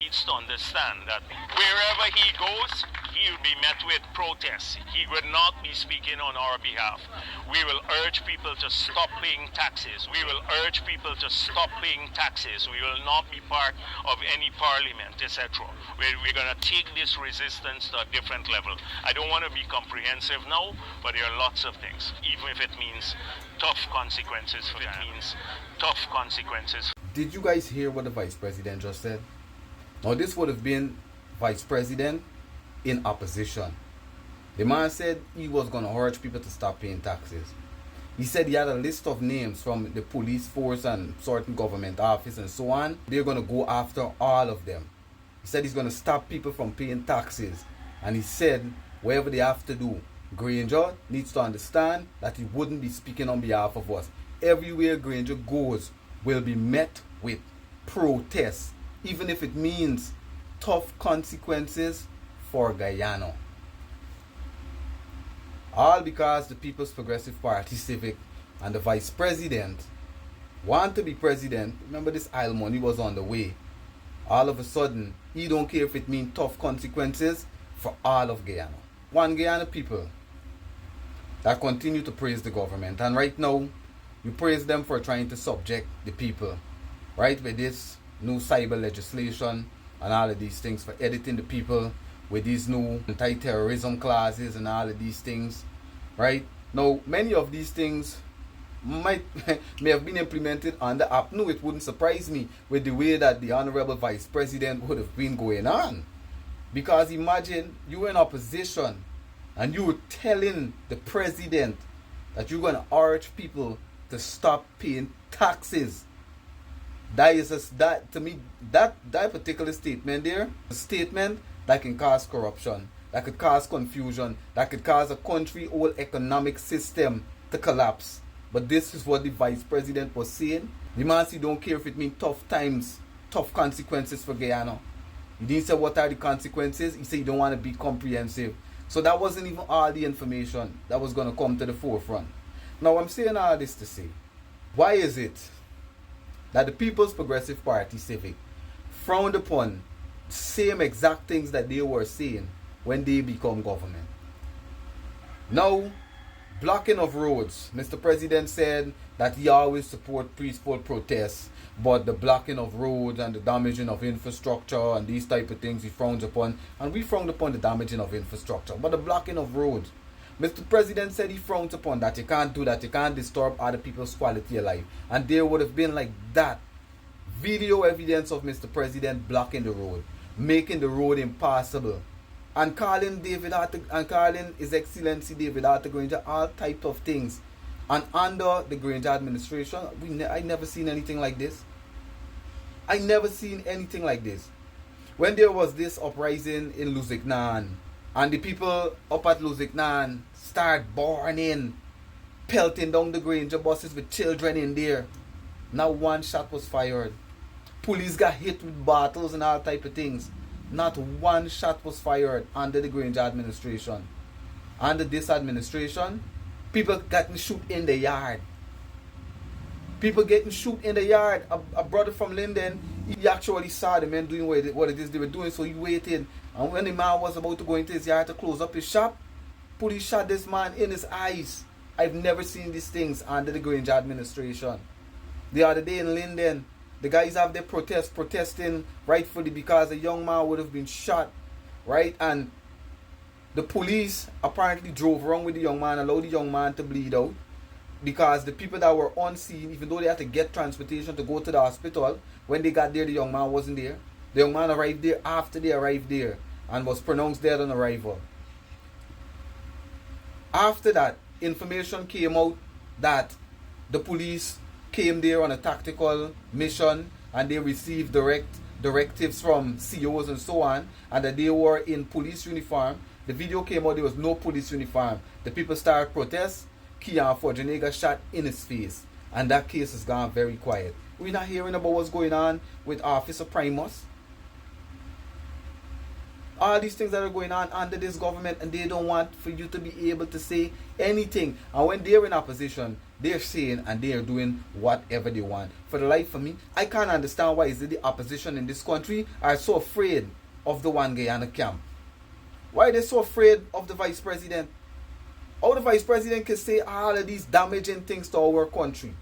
Needs to understand that wherever he goes, he will be met with protests. He would not be speaking on our behalf. We will urge people to stop paying taxes. We will urge people to stop paying taxes. We will not be part of any parliament, etc. We're going to take this resistance to a different level. I don't want to be comprehensive now, but there are lots of things, even if it means tough consequences for Did you guys hear what the vice president just said? Now this would have been vice president in opposition. The man said he was going to urge people to stop paying taxes. He said he had a list of names from the police force and certain government office and so on. They're going to go after all of them. He said he's going to stop people from paying taxes. And he said whatever they have to do, Granger needs to understand that he wouldn't be speaking on behalf of us. Everywhere Granger goes will be met with protests, even if it means tough consequences for Guyana. All because the People's Progressive Party Civic and the Vice President want to be president. Remember, this Isle money was on the way. All of a sudden, he don't care if it means tough consequences for all of Guyana. One Guyana people that continue to praise the government. And right now, you praise them for trying to subject the people. Right, with this new cyber legislation and all of these things for editing the people with these new anti-terrorism clauses and all of these things. Right? Now, many of these things may have been implemented on the app. No, it wouldn't surprise me with the way that the Honorable Vice President would have been going on. Because imagine you were in opposition and you were telling the president that you're going to urge people to stop paying taxes. That to me, that particular statement there, a statement that can cause corruption, that could cause confusion, that could cause a country whole economic system to collapse. But this is what the vice president was saying. The man said he don't care if it means tough times, tough consequences for Guyana. He didn't say what are the consequences. He said he don't want to be comprehensive. So that wasn't even all the information that was going to come to the forefront. Now I'm saying all this to say, why is it that the People's Progressive Party Civic frowned upon the same exact things that they were saying when they become government? Now, blocking of roads. Mr. President said that he always support peaceful protests, but the blocking of roads and the damaging of infrastructure and these type of things he frowns upon. And we frowned upon the damaging of infrastructure, but the blocking of roads, Mr. President said he frowns upon that. You can't do that. You can't disturb other people's quality of life. And there would have been like that video evidence of Mr. President blocking the road, making the road impassable, and calling His Excellency David Arthur Granger all types of things. And under the Granger administration, I never seen anything like this. I never seen anything like this. When there was this uprising in Lusignan, and the people up at Lusignan start burning, pelting down the Granger buses with children in there. Not one shot was fired. Police got hit with bottles and all type of things. Not one shot was fired under the Granger administration. Under this administration, people getting shoot in the yard. People getting shoot in the yard. A brother from Linden, he actually saw the men doing what it is they were doing, so he waited. And when the man was about to go into his yard to close up his shop, police shot this man in his eyes. I've never seen these things under the Granger administration. The other day in Linden, the guys have their protesting rightfully because a young man would have been shot, right? And the police apparently drove wrong with the young man, allowed the young man to bleed out, because the people that were on scene, even though they had to get transportation to go to the hospital, when they got there, the young man wasn't there. The young man arrived there after they arrived there and was pronounced dead on arrival. After that, information came out that the police came there on a tactical mission and they received directives from COs and so on, and that they were in police uniform. The video came out, there was no police uniform. The people started protests. Kian Forjanega shot in his face, and that case has gone very quiet. We're not hearing about what's going on with Officer Primus. All these things that are going on under this government, and they don't want for you to be able to say anything. And when they're in opposition, they're saying and they're doing whatever they want. For the life of me, I can't understand why is it the opposition in this country are so afraid of the One Guyana camp. Why are they so afraid of the vice president? How the vice president can say all of these damaging things to our country?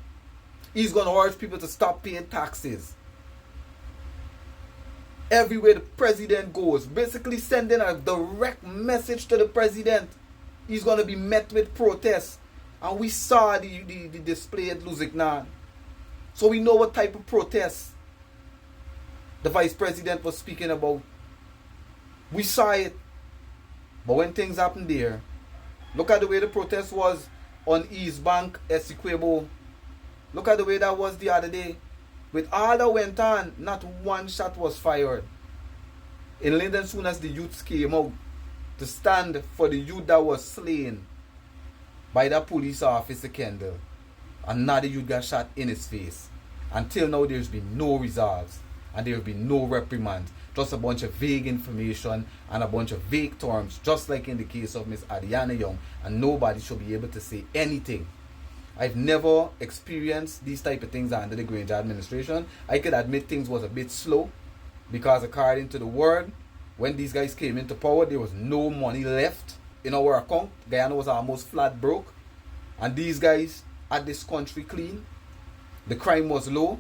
He's going to urge people to stop paying taxes. Everywhere the president goes, basically sending a direct message to the president. He's going to be met with protests. And we saw the display at Luzignan. So we know what type of protests the vice president was speaking about. We saw it. But when things happened there, look at the way the protest was on East Bank, Essequibo. Look at the way that was the other day. With all that went on, not one shot was fired. In Linden, soon as the youths came out to stand for the youth that was slain by that police officer Kendall, another youth got shot in his face. Until now, there's been no resolves and there have been no reprimands. Just a bunch of vague information and a bunch of vague terms, just like in the case of Miss Adiana Young, and nobody should be able to say anything. I've never experienced these type of things under the Granger administration. I could admit things was a bit slow because according to the word, when these guys came into power, there was no money left in our account. Guyana was almost flat broke. And these guys had this country clean. The crime was low.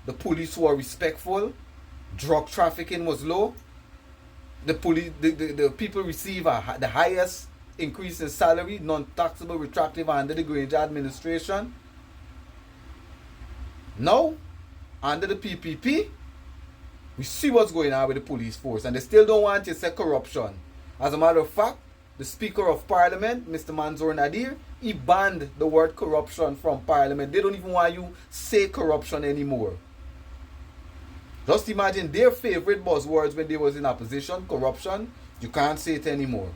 The police were respectful. Drug trafficking was low. The people receive the highest increase in salary, non-taxable, retractive under the Granger administration. Now, under the PPP, we see what's going on with the police force, and they still don't want to say corruption. As a matter of fact, the Speaker of Parliament, Mr. Manzoor Nadir, he banned the word corruption from Parliament. They don't even want you say corruption anymore. Just imagine their favorite buzzwords when they was in opposition, corruption. You can't say it anymore.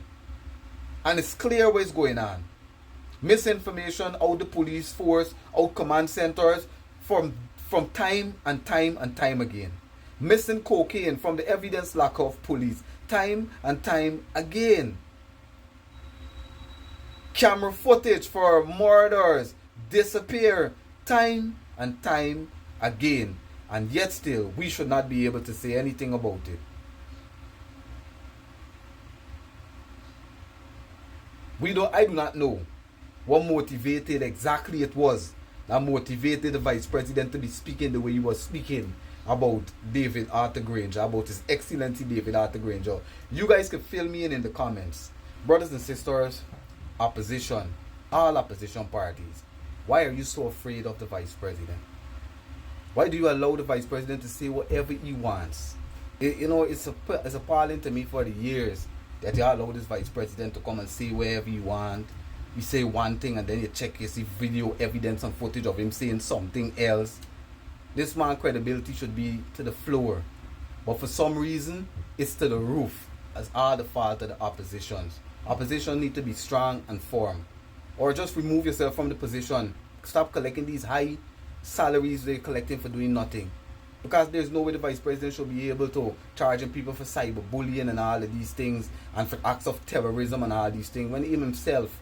And it's clear what's going on. Misinformation out the police force, out command centers from time and time and time again. Missing cocaine from the evidence lack of police time and time again. Camera footage for murders disappear time and time again. And yet still, we should not be able to say anything about it. I do not know what motivated exactly it was that motivated the vice president to be speaking the way he was speaking about David Arthur Granger, about His Excellency David Arthur Granger. You guys can fill me in the comments. Brothers and sisters, opposition, all opposition parties, why are you so afraid of the vice president? Why do you allow the vice president to say whatever he wants? It's appalling to me for the years that you allow this vice president to come and say whatever you want. You say one thing and then you check, you see video evidence and footage of him saying something else. This man's credibility should be to the floor. But for some reason, it's to the roof. As all the fault of the oppositions. Opposition need to be strong and firm. Or just remove yourself from the position. Stop collecting these high salaries they're collecting for doing nothing. Because there's no way the vice president should be able to charging people for cyberbullying and all of these things, and for acts of terrorism and all these things, when he himself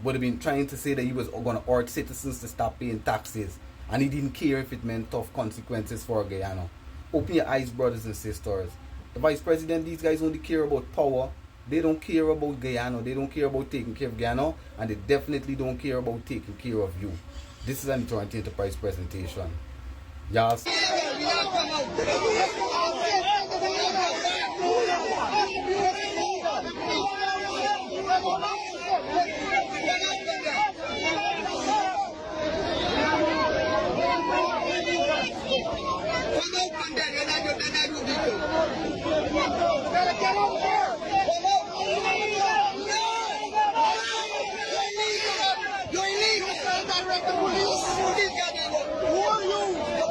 would have been trying to say that he was going to urge citizens to stop paying taxes, and he didn't care if it meant tough consequences for Guyana. Open your eyes, brothers and sisters. The vice president, these guys only care about power. They don't care about Guyana. They don't care about taking care of Guyana, and they definitely don't care about taking care of you. This is an Eternity Enterprise presentation. Y'all. Get over here!